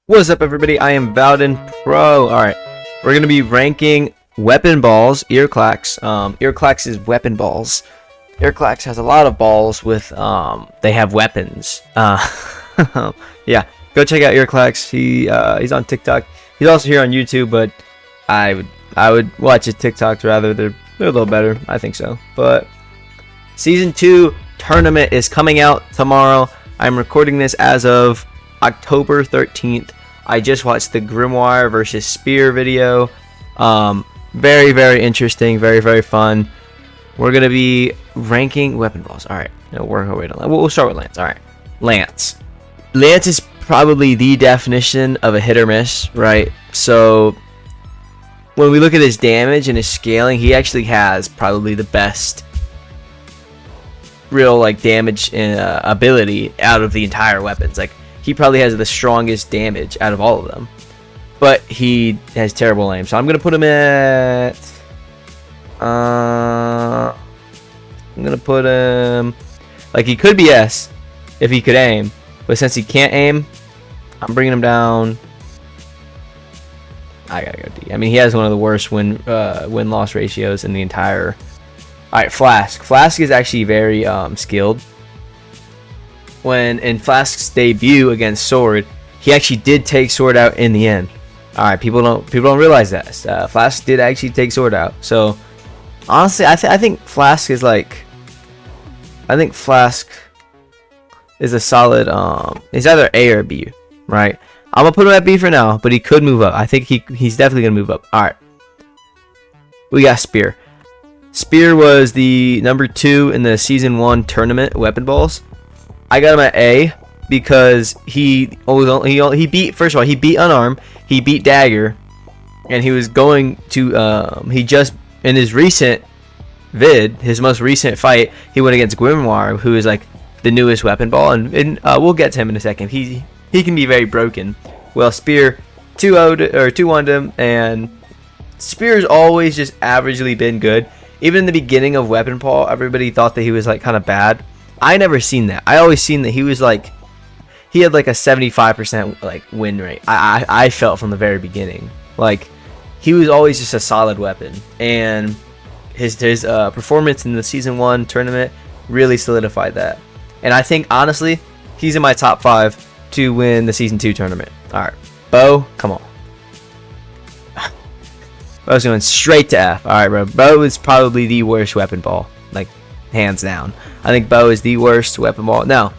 What's up, everybody? I am Bowden Pro. Alright, we're going to be ranking weapon balls, Earclacks. Earclacks is weapon balls. Earclacks has a lot of balls with, they have weapons. Yeah, go check out Earclacks. He's on TikTok. He's also here on YouTube, but I would watch his TikToks rather. They're a little better. I think so. But Season 2 tournament is coming out tomorrow. I'm recording this as of October 13th. I just watched the Grimoire versus Spear video. Very, very interesting. Very, very fun. We're going to be ranking weapon balls. Alright. No, work our way to we'll start with Lance. Alright. Lance. Lance is probably the definition of a hit or miss, right? So when we look at his damage and his scaling, he actually has probably the best real damage ability out of the entire weapons. He probably has the strongest damage out of all of them, but he has terrible aim. So I'm gonna put him at I'm gonna put him he could be S if he could aim, but since he can't aim, I'm bringing him down. I gotta go D. I mean, he has one of the worst win-loss ratios in the entire. Alright, Flask. Flask is actually very skilled. When in Flask's debut against Sword, he actually did take Sword out in the end. Alright, people don't realize that. Flask did actually take Sword out. So honestly, I think Flask is I think Flask is a solid he's either A or B, right? I'm gonna put him at B for now, but he could move up. I think he's definitely gonna move up. Alright. We got Spear. Spear was the number 2 in the Season 1 tournament weapon balls. I got him at A because he beat, first of all, he beat Unarmed, he beat Dagger, and he was going to he just in his recent vid, his most recent fight, he went against Grimoire, who is the newest weapon ball, and we'll get to him in a second. He can be very broken. Well, Spear 2-1'd him, and Spear's always just averagely been good. Even in the beginning of weapon ball, everybody thought that he was kind of bad. I never seen that. I always seen that he was he had a 75% win rate. I felt from the very beginning he was always just a solid weapon, and his performance in the Season 1 tournament really solidified that. And I think honestly, he's in my top 5 to win the Season 2 tournament. All right, Bo, come on. Bo's going straight to F. All right, bro. Bo is probably the worst weapon ball, hands down. I think Bo is the worst weapon ball. Now,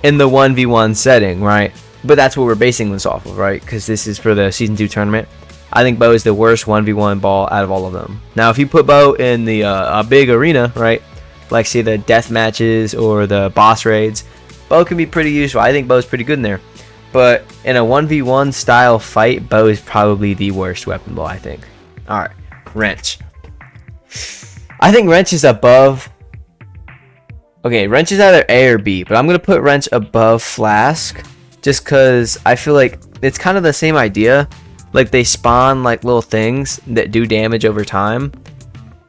in the 1v1 setting, right? But that's what we're basing this off of, right? Because this is for the Season 2 tournament. I think Bo is the worst 1v1 ball out of all of them. Now, if you put Bo in the a big arena, right? Say the death matches or the boss raids, Bo can be pretty useful. I think Bo's pretty good in there. But in a 1v1 style fight, Bo is probably the worst weapon ball, I think. Alright, Wrench. I think Wrench is above. Okay, Wrench is either A or B, but I'm going to put Wrench above Flask just because I feel it's kind of the same idea. They spawn little things that do damage over time,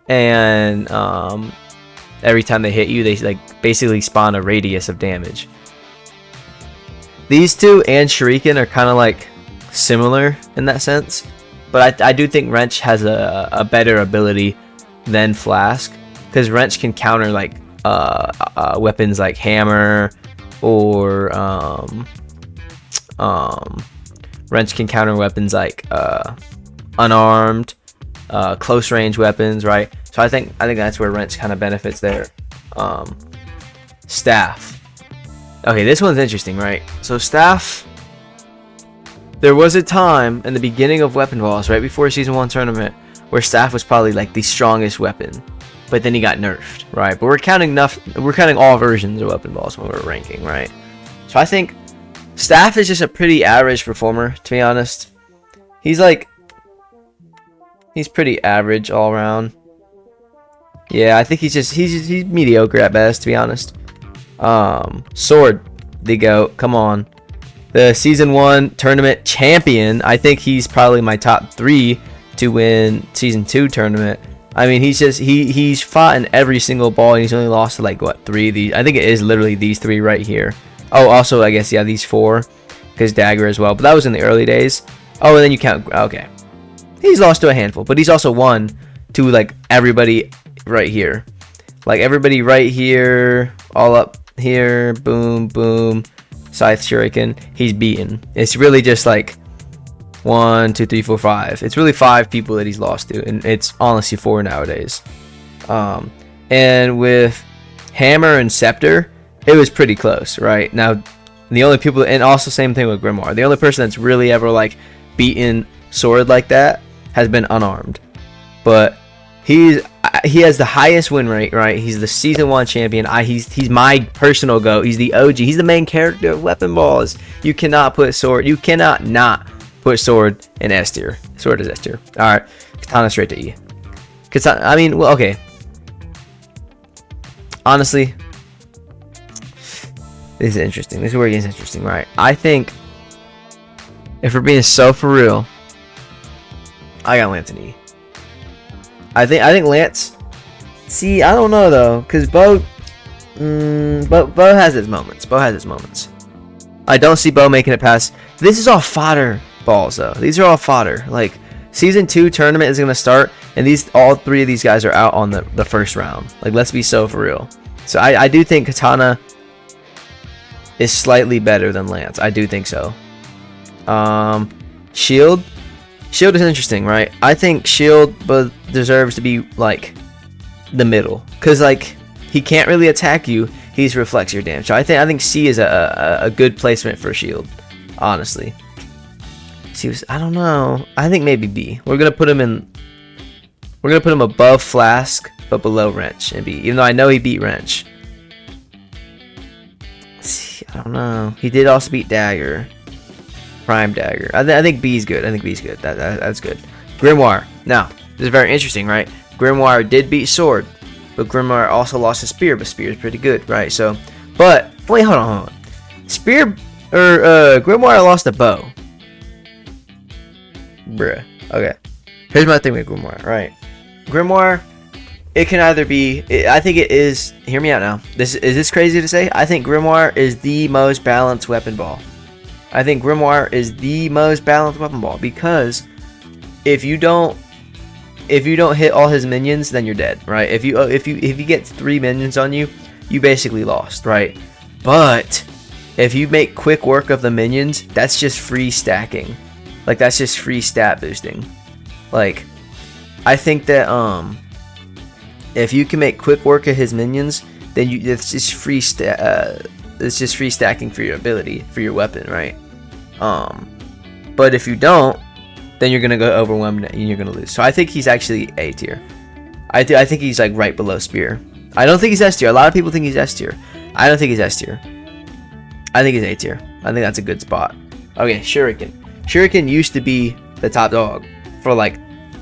and every time they hit you, they basically spawn a radius of damage. These two and Shuriken are kind of similar in that sense, but I do think Wrench has a better ability than Flask, because Wrench can counter weapons like Hammer, or Wrench can counter weapons like Unarmed, close range weapons, right? So I think that's where Wrench kind of benefits there. Staff. Okay, this one's interesting, right? So Staff, there was a time in the beginning of weapon balls, right before Season 1 tournament, where Staff was probably the strongest weapon, but then he got nerfed, right? But we're counting all versions of weapon balls when we're ranking, right? So I think Staff is just a pretty average performer, to be honest. He's pretty average all around. Yeah, I think he's mediocre at best, to be honest. Sword, the GOAT, come on. The Season 1 tournament champion, I think he's probably my top 3 to win Season 2 tournament. I mean, he's fought in every single ball, and he's only lost to 3 of these. I think it is literally these 3 right here. Oh, also, I guess, yeah, these 4. because dagger as well. But that was in the early days. Oh, and then you count. Okay, he's lost to a handful, but he's also won to like everybody right here, like everybody right here, all up here. Boom, boom. Scythe shuriken. He's beaten. It's really just like 1, 2, 3, 4, 5. It's really 5 people that he's lost to, and it's honestly 4 nowadays. And with hammer and scepter, it was pretty close, right? Now, the only people, and also same thing with grimoire. The only person that's really ever like beaten sword like that has been unarmed, but he has the highest win rate, right? He's the season 1 champion. He's my personal GOAT. He's the OG. He's the main character of Weapon Balls. You cannot put sword. You cannot not put sword in S tier. Sword is S tier. All right, katana straight to E. Katana. I mean, well, okay. Honestly, this is interesting. This is where it gets interesting, right? I think if we're being so for real, I got Lance and E. I think Lance. See, I don't know though, because Bo has his moments. Bo has his moments. I don't see Bo making it past. This is all fodder balls though. These are all fodder. Like season 2 tournament is gonna start, and all 3 of these guys are out on the first round. Like, let's be so for real. So I do think Katana is slightly better than Lance. I do think so. Shield is interesting, right? I think Shield deserves to be like the middle, because like he can't really attack you. He's reflects your damage. So I think C is a good placement for Shield, honestly. C was, I don't know. I think maybe B. We're gonna put him above Flask but below Wrench and B. Even though I know he beat Wrench. See, I don't know. He did also beat Dagger. Prime Dagger. I think B's good. I think B's good. That's good. Grimoire. Now, this is very interesting, right? Grimoire did beat Sword, but Grimoire also lost a Spear, but Spear is pretty good, right? So, but wait, hold on. Spear or Grimoire lost a bow. Bruh. Okay. Here's my thing with Grimoire, right? Grimoire, it can either be. I think it is. Hear me out now. Is this crazy to say? I think Grimoire is the most balanced weapon ball. I think Grimoire is the most balanced weapon ball, because if you don't hit all his minions, then you're dead, right? If you get 3 minions on you, you basically lost, right? But if you make quick work of the minions, that's just free stacking. Like, that's just free stat boosting. Like, I think that if you can make quick work of his minions, then it's just free stacking for your ability, for your weapon, right? But if you don't, then you're gonna go overwhelmed and you're gonna lose. So I think he's actually A tier. I think he's like right below Spear. I don't think he's S tier. A lot of people think he's S tier. I don't think he's S tier. I think he's A tier. I think that's a good spot. Okay, Shuriken. Shuriken used to be the top dog for like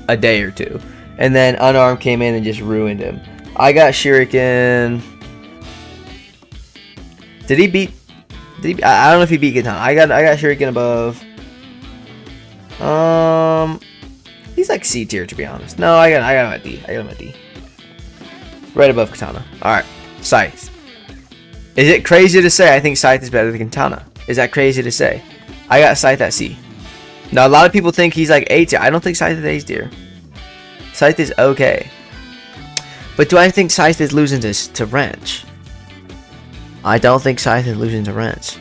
a day or 2, and then Unarmed came in and just ruined him. I got Shuriken. Did he beat? I don't know if he beat Katana. I got Shuriken above. He's like C tier, to be honest. No, I got him at D. I got him at D. Right above Katana. All right, Scythe. Is it crazy to say I think Scythe is better than Katana? Is that crazy to say? I got Scythe at C. Now a lot of people think he's like A tier. I don't think Scythe is A tier. Scythe is okay. But do I think Scythe is losing to Wrench? I don't think Scythe is losing to Wrench.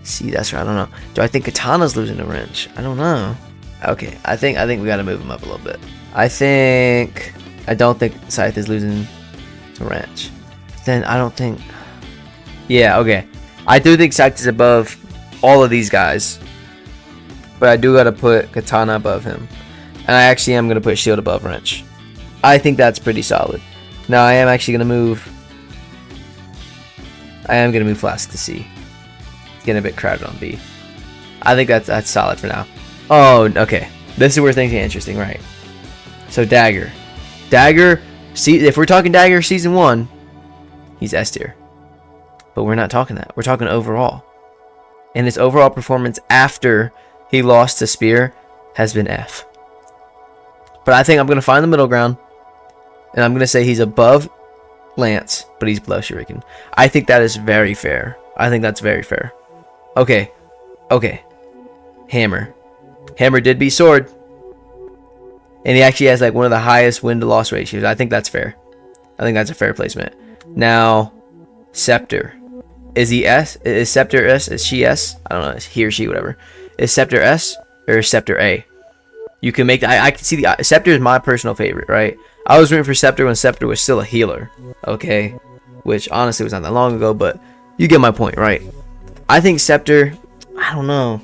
See, that's right. I don't know. Do I think Katana's losing to Wrench? I don't know. Okay, I think we gotta move him up a little bit. I don't think Scythe is losing to Wrench. Then I don't think. Yeah, okay. I do think Scythe is above all of these guys, but I do gotta put Katana above him, and I actually am gonna put Shield above Wrench. I think that's pretty solid. Now I am actually gonna move. I am gonna move Flask to C. It's getting a bit crowded on B. I think that's solid for now. Oh, okay. This is where things get interesting, right? So Dagger. See, if we're talking Dagger season 1, he's S tier. But we're not talking that. We're talking overall. And his overall performance after he lost to Spear has been F. But I think I'm gonna find the middle ground, and I'm gonna say he's above Lance, but he's below Shuriken. I think that is very fair. I think that's very fair. Okay. Hammer. Hammer did beat Sword. And he actually has like one of the highest win to loss ratios. I think that's fair. I think that's a fair placement. Now, Scepter. Is he S? Is Scepter S? Is she S? I don't know. Is he or she, whatever. Is Scepter S or Scepter A? You can make. I can see the Scepter is my personal favorite, right? I was rooting for Scepter when Scepter was still a healer. Okay, which honestly was not that long ago, but you get my point, right? I think Scepter. I don't know.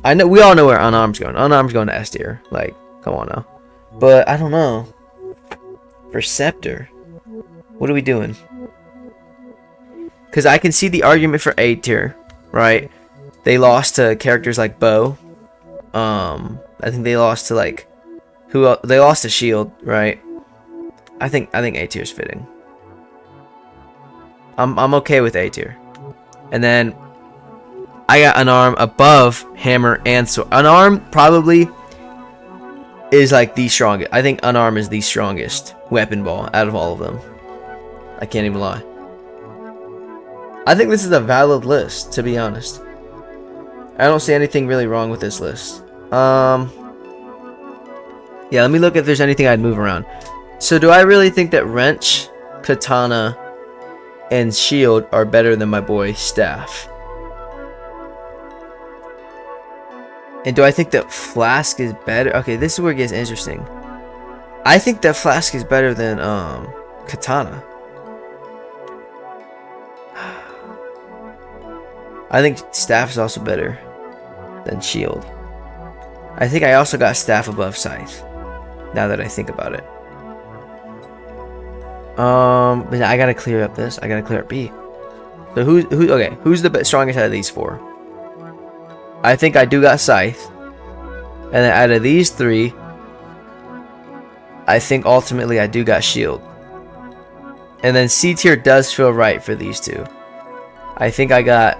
I know we all know where Unarmed's going. Unarmed's going to S tier. Like, come on now. But I don't know. For Scepter, what are we doing? Because I can see the argument for A tier, right? They lost to characters like Bo. I think they lost to like who else? They lost to Shield, right? I think A tier is fitting. I'm okay with A tier. And then I got Unarmed above Hammer and Sword. Unarmed probably is like the strongest. I think Unarmed is the strongest weapon ball out of all of them. I can't even lie. I think this is a valid list, to be honest. I don't see anything really wrong with this list. Yeah, let me look if there's anything I'd move around. So do I really think that Wrench, Katana, and Shield are better than my boy Staff? And do I think that Flask is better? Okay, this is where it gets interesting. I think that Flask is better than Katana. I think Staff is also better than Shield. I think I also got Staff above Scythe, now that I think about it. But I gotta clear up this. I gotta clear up B. So who's the strongest out of these four? I think I do got Scythe. And then out of these three, I think ultimately I do got Shield. And then C tier does feel right for these two. I think I got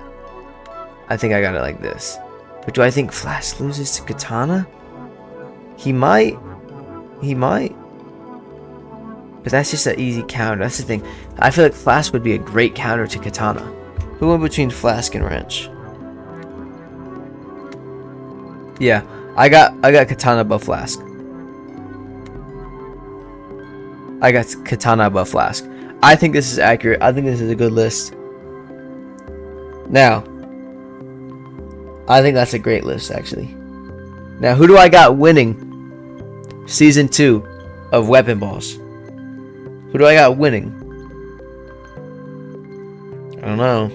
it like this. But do I think Flask loses to Katana? He might. But that's just an easy counter. That's the thing. I feel like Flask would be a great counter to Katana. Who went between Flask and Wrench? Yeah, I got Katana above Flask. I got Katana above Flask. I think this is accurate. I think this is a good list. Now, I think that's a great list, actually. Now, who do I got winning Season 2 of Weapon Balls? Who do I got winning? I don't know.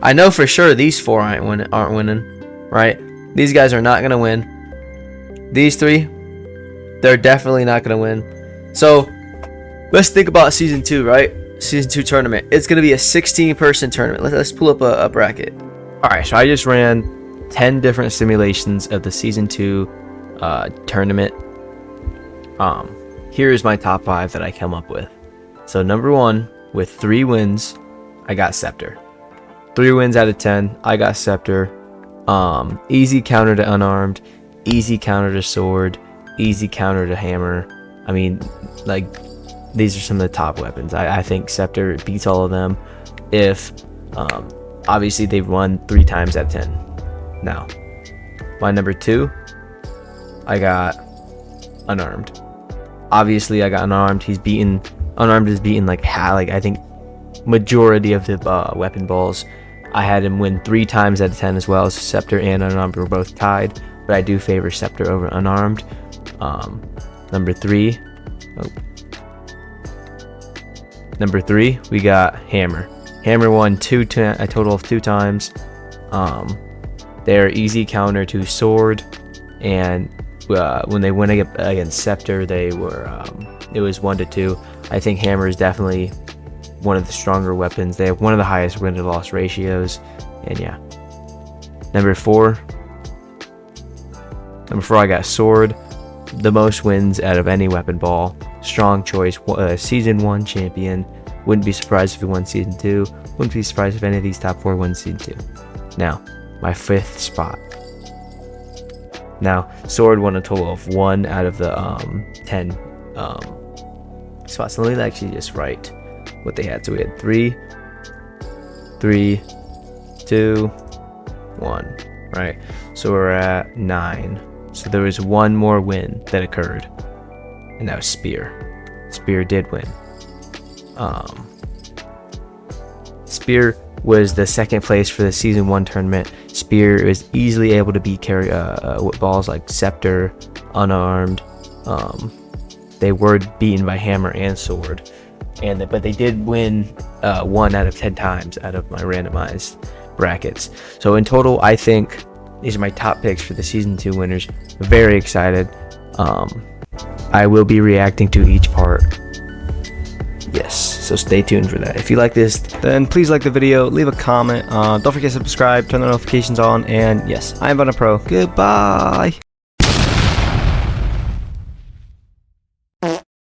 I know for sure these four aren't winning, right? These guys are not going to win. These three, they're definitely not going to win. So, let's think about Season 2, right? Season 2 tournament. It's going to be a 16-person tournament. Let's pull up a bracket. Alright, so I just ran 10 different simulations of the Season 2 tournament. Here's my top 5 that I come up with. So number 1, with 3 wins, I got Scepter. 3 wins out of 10, I got Scepter. Easy counter to Unarmed, easy counter to Sword, easy counter to Hammer. I mean, like, these are some of the top weapons. I think Scepter beats all of them if, obviously, they've won 3 times out of 10. Now, my number 2, I got Unarmed. Obviously, I got Unarmed. Unarmed is beaten like I think majority of the weapon balls. I had him win 3 times out of 10 as well. So Scepter and Unarmed were both tied, but I do favor Scepter over Unarmed. Number 3. Number 3, we got Hammer. Hammer won a total of 2 times. They're easy counter to Sword, and when they went against Scepter, they were it was 1-2. I think Hammer is definitely one of the stronger weapons. They have one of the highest win to loss ratios, and yeah. Number 4, I got Sword, the most wins out of any weapon ball. Strong choice, Season 1 champion. Wouldn't be surprised if he won Season 2. Wouldn't be surprised if any of these top 4 won Season 2. Now, my 5th spot. Now, Sword won a total of 1 out of the 10 spots. Let me actually just write what they had. So we had 3, 3, 2, 1. Right. So we're at 9. So there was one more win that occurred, and that was Spear. Spear did win. Spear was the second place for the season 1 tournament. Spear was easily able to beat balls like Scepter, Unarmed. They were beaten by Hammer and Sword, but they did win 1 out of 10 times out of my randomized brackets. So in total, I think these are my top picks for the season 2 winners. Very excited. I will be reacting to each part. Yes, so stay tuned for that. If you like this, then please like the video, leave a comment. Don't forget to subscribe, turn the notifications on, and yes, I am Pro. Goodbye.